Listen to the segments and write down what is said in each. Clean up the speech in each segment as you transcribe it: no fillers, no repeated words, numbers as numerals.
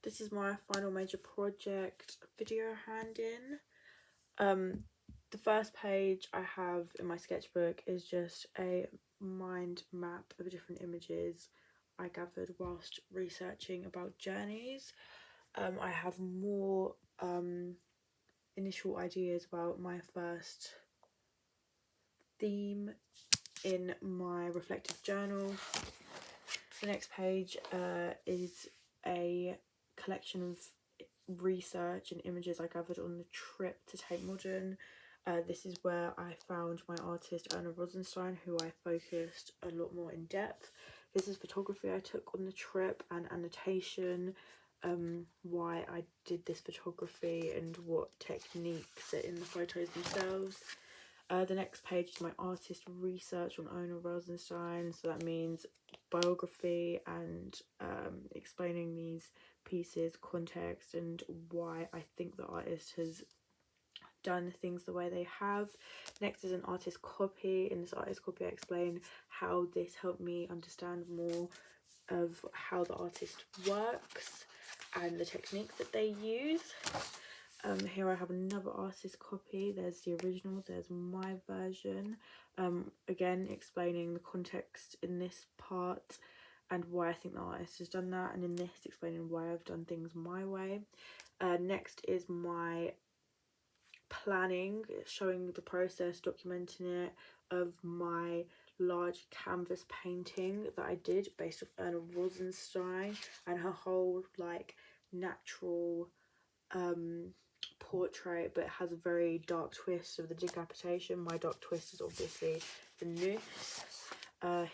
This is my final major project video Handin. The first page I have in my sketchbook is just a mind map of different images I gathered whilst researching about journeys. I have more initial ideas about my first theme in my reflective journal. The next page is a collection of research and images I gathered on the trip to Tate Modern. This is where I found my artist Erna Rosenstein, who I focused a lot more in depth. This is photography I took on the trip and annotation, why I did this photography and what techniques are in the photos themselves. The next page is my artist research on Erna Rosenstein, so that means biography and explaining these pieces, context, and why I think the artist has done things the way they have. Next is an artist copy. In this artist copy I explain how this helped me understand more of how the artist works and the techniques that they use. Here I have another artist copy. There's the original, there's my version. Again, explaining the context in this part and why I think the artist has done that, and in this explaining why I've done things my way. Next is my planning, showing the process, documenting it, of my large canvas painting that I did based off Erna Rosenstein and her whole like natural portrait, but it has a very dark twist of the decapitation. My dark twist is obviously the noose.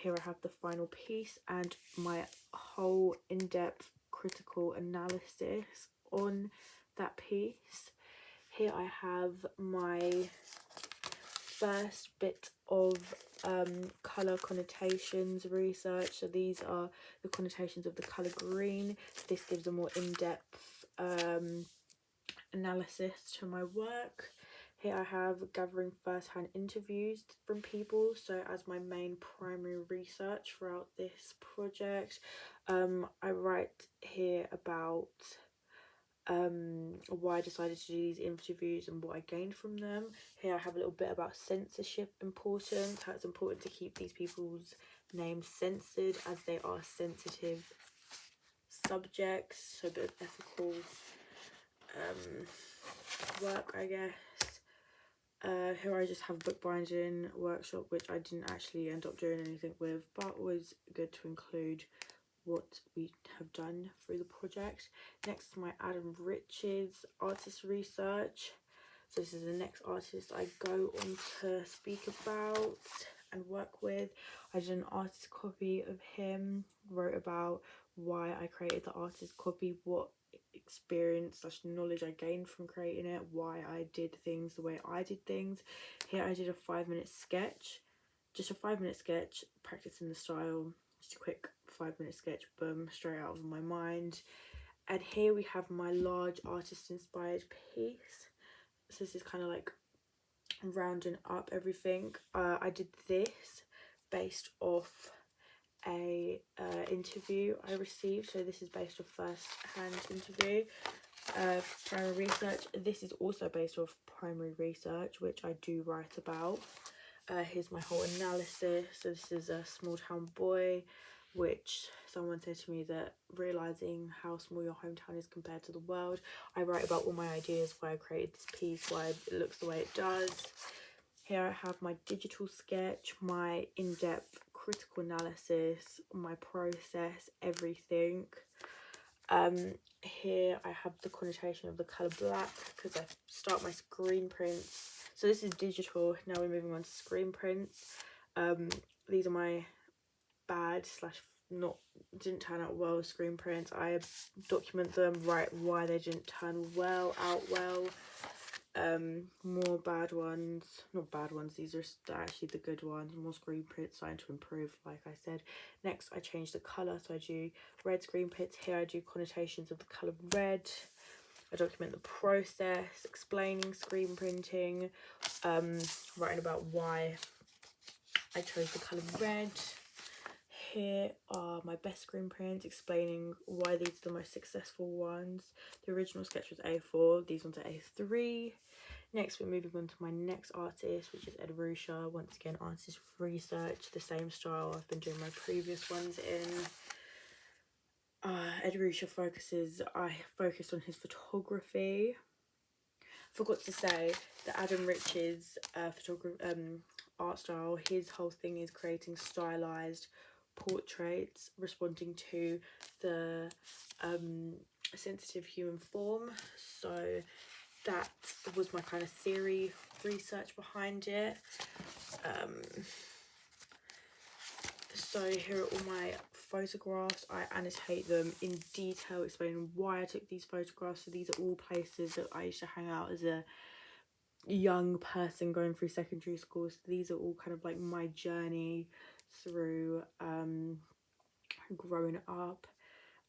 Here I have the final piece and my whole in-depth critical analysis on that piece. Here I have my first bit of colour connotations research. So these are the connotations of the colour green. This gives a more in-depth analysis to my work. Here I have gathering first-hand interviews from people, so as my main primary research throughout this project. I write here about why I decided to do these interviews and what I gained from them. Here I have a little bit about censorship importance, how it's important to keep these people's names censored as they are sensitive subjects, so a bit of ethical work, I guess. Here I just have bookbinding workshop, which I didn't actually end up doing anything with, but was good to include what we have done through the project. Next is my Adam Richards artist research. So this is the next artist I go on to speak about and work with. I did an artist copy of him, wrote about why I created the artist copy, what experience / knowledge I gained from creating it, why I did things the way I did things. Here I did a 5-minute sketch, just a 5-minute sketch, practicing the style, just a quick 5-minute sketch, boom, straight out of my mind. And here we have my large artist inspired piece. So this is kind of like rounding up everything. I did this based off a interview I received, so this is based off first-hand interview. Primary research, this is also based off primary research, which I do write about. Here's my whole analysis. So this is a small town boy, which someone said to me that realizing how small your hometown is compared to the world. I write about all my ideas, why I created this piece, why it looks the way it does. Here I have my digital sketch, my in-depth critical analysis, my process, everything. Here I have the connotation of the colour black because I start my screen prints. So this is digital, now we're moving on to screen prints. These are my bad / not didn't turn out well screen prints. I document them, write why they didn't turn out well. More bad ones, not bad ones, these are actually the good ones. More screen prints starting to improve, like I said. Next I change the colour, so I do red screen prints. Here I do connotations of the colour red. I document the process, explaining screen printing, writing about why I chose the colour red. here are my best screen prints explaining why these are the most successful ones. The original sketch was A4, these ones are A3. Next, we're moving on to my next artist, which is Ed Ruscha. Once again, artist research, the same style I've been doing my previous ones in. Ed Ruscha I focused on his photography. Forgot to say that Adam Rich's art style, his whole thing is creating stylized portraits responding to the sensitive human form. So that was my kind of theory research behind it. So here are all my photographs. I annotate them in detail, explaining why I took these photographs. So these are all places that I used to hang out as a young person going through secondary school. So these are all kind of like my journey through growing up.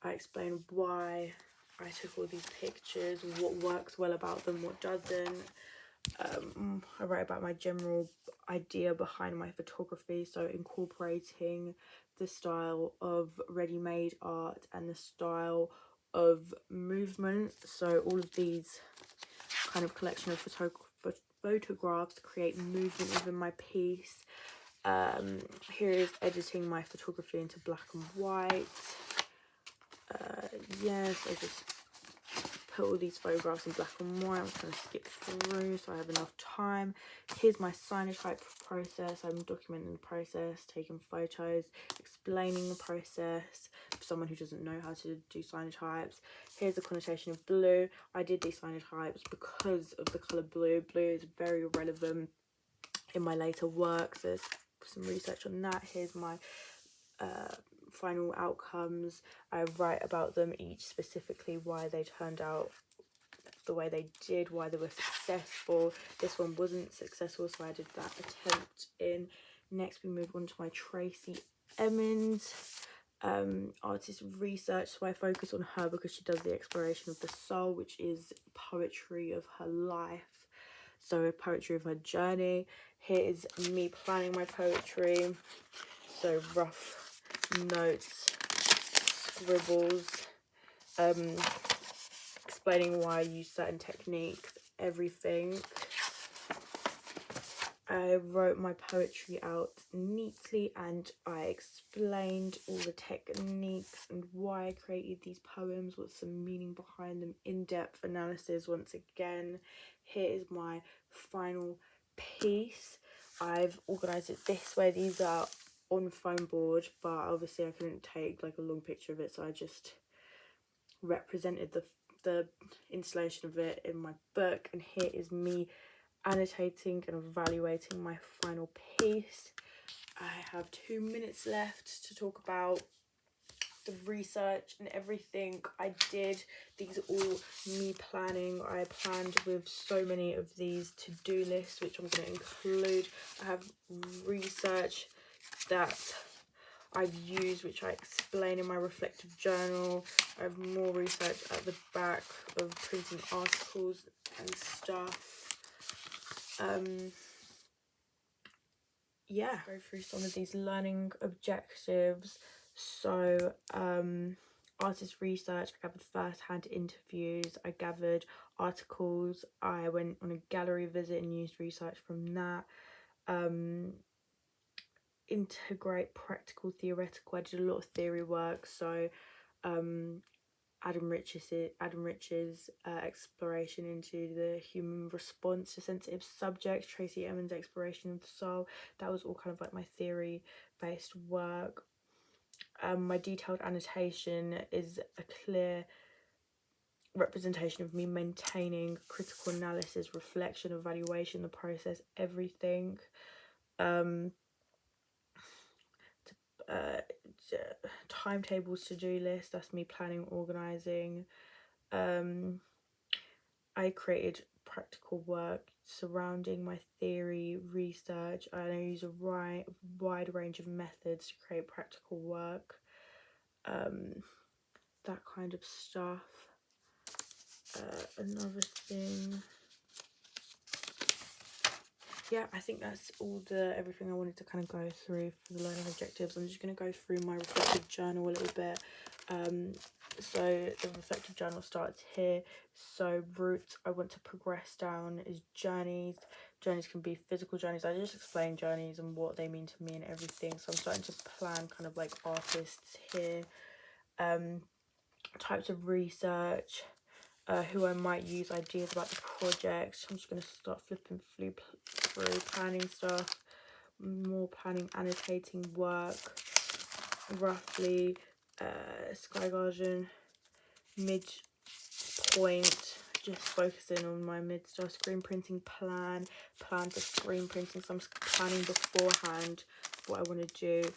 I explain why I took all these pictures, what works well about them, what doesn't. I write about my general idea behind my photography, so incorporating the style of ready-made art and the style of movement. So all of these kind of collection of photographs create movement within my piece. Here is editing my photography into black and white. Yes, I just put all these photographs in black and white. I'm trying to skip through so I have enough time. Here's my cyanotype process. I'm documenting the process, taking photos, explaining the process for someone who doesn't know how to do cyanotypes. Here's the connotation of blue. I did these cyanotypes because of the colour blue. Blue is very relevant in my later works. There's some research on that. Here's my final outcomes. I write about them each specifically, why they turned out the way they did, why they were successful. This one wasn't successful, so I did that attempt in. Next, we move on to my Tracy Emmons artist research. So I focus on her because she does the exploration of the soul, which is poetry of her life, so poetry of her journey. Here is me planning my poetry, so rough notes, scribbles, explaining why I use certain techniques, everything. I wrote my poetry out neatly and I explained all the techniques and why I created these poems, what's the meaning behind them, in-depth analysis once again. Here is my final piece. I've organised it this way. These are on foam board, but obviously I couldn't take like a long picture of it, so I just represented the installation of it in my book. And here is me annotating and evaluating my final piece. I have 2 minutes left to talk about the research and everything I did. These are all me planning. I planned with so many of these to-do lists, which I'm going to include. I have research that I've used, which I explain in my reflective journal. I have more research at the back of printing articles and stuff. Yeah, go through some of these learning objectives. So artist research, I gathered first-hand interviews, I gathered articles, I went on a gallery visit and used research from that. Integrate practical, theoretical. I did a lot of theory work, so Adam Rich's exploration into the human response to sensitive subjects, Tracy Emmons' exploration of the soul. That was all kind of like my theory-based work. My detailed annotation is a clear representation of me maintaining critical analysis, reflection, evaluation, the process, everything. Timetables, to-do list, that's me planning, organising. I created practical work surrounding my theory research. I use a wide range of methods to create practical work, that kind of stuff. Another thing, yeah, I think that's all everything I wanted to kind of go through for the learning objectives. I'm just going to go through my reflective journal a little bit. So the reflective journal starts here. So routes I want to progress down is journeys. Journeys can be physical journeys. I just explained journeys and what they mean to me and everything. So I'm starting to plan kind of like artists here. Types of research. Who I might use, ideas about the project. I'm just going to start flipping through planning stuff, more planning, annotating work, roughly, Sky Guardian, midpoint, just focusing on my mid-star screen printing plan for screen printing, so I'm planning beforehand what I want to do,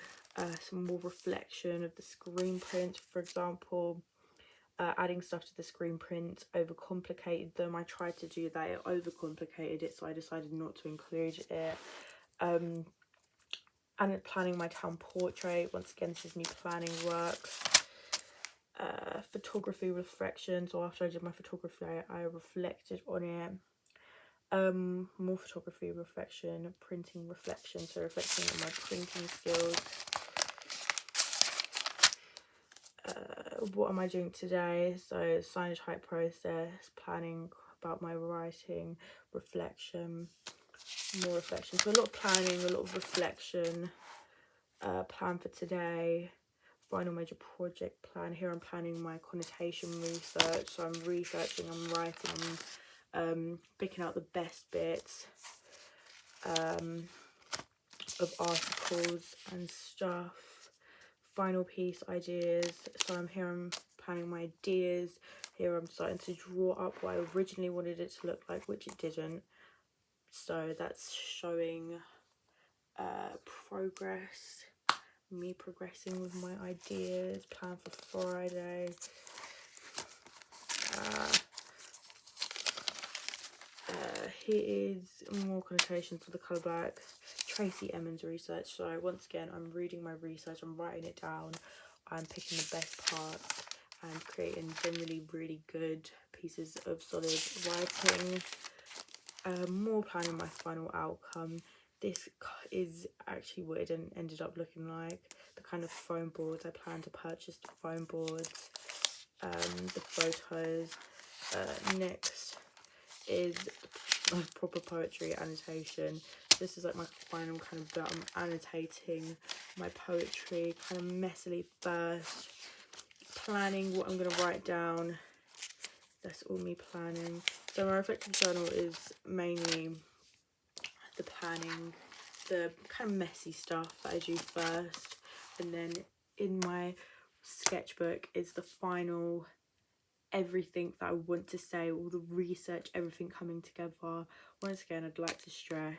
some more reflection of the screen print, for example. Adding stuff to the screen print overcomplicated them. I tried to do that, it overcomplicated it, so I decided not to include it. And planning my town portrait. Once again, this is me planning work. Photography reflection. So after I did my photography, I reflected on it. More photography reflection, printing reflection. So reflecting on my printing skills. What am I doing today? So signage height process, planning about my writing, reflection, more reflection. So a lot of planning, a lot of reflection. Plan for today, final major project plan. Here I'm planning my connotation research. So I'm researching, I'm writing, I'm picking out the best bits of articles and stuff. Final piece ideas. So I'm planning my ideas. Here I'm starting to draw up what I originally wanted it to look like, which it didn't. So that's showing progress, me progressing with my ideas. Plan for Friday. Here is more connotations for the colour black. Tracy Emmons research. So once again, I'm reading my research, I'm writing it down, I'm picking the best parts and creating generally really good pieces of solid writing. More planning my final outcome. This is actually what it ended up looking like. The kind of foam boards. I plan to purchase the foam boards. The photos. Next is proper poetry annotation. This is like my final kind of bit. I'm annotating my poetry kind of messily first. Planning what I'm going to write down. That's all me planning. So my reflective journal is mainly the planning, the kind of messy stuff that I do first, and then in my sketchbook is the final everything that I want to say, all the research, everything coming together. Once again, I'd like to stress,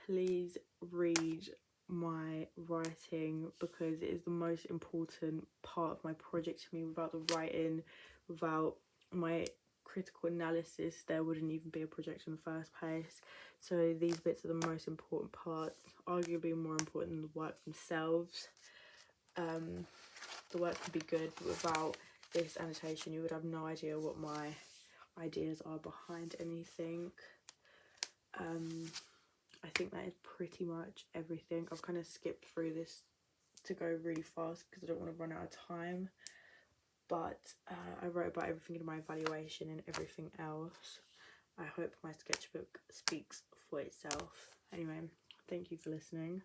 please read my writing because it is the most important part of my project to me. Without the writing, without my critical analysis, there wouldn't even be a project in the first place. So these bits are the most important parts, arguably more important than the work themselves. The work could be good, but without this annotation you would have no idea what my ideas are behind anything. I think that is pretty much everything. I've kind of skipped through this to go really fast because I don't want to run out of time, but I wrote about everything in my evaluation and everything else. I hope my sketchbook speaks for itself. Anyway, thank you for listening.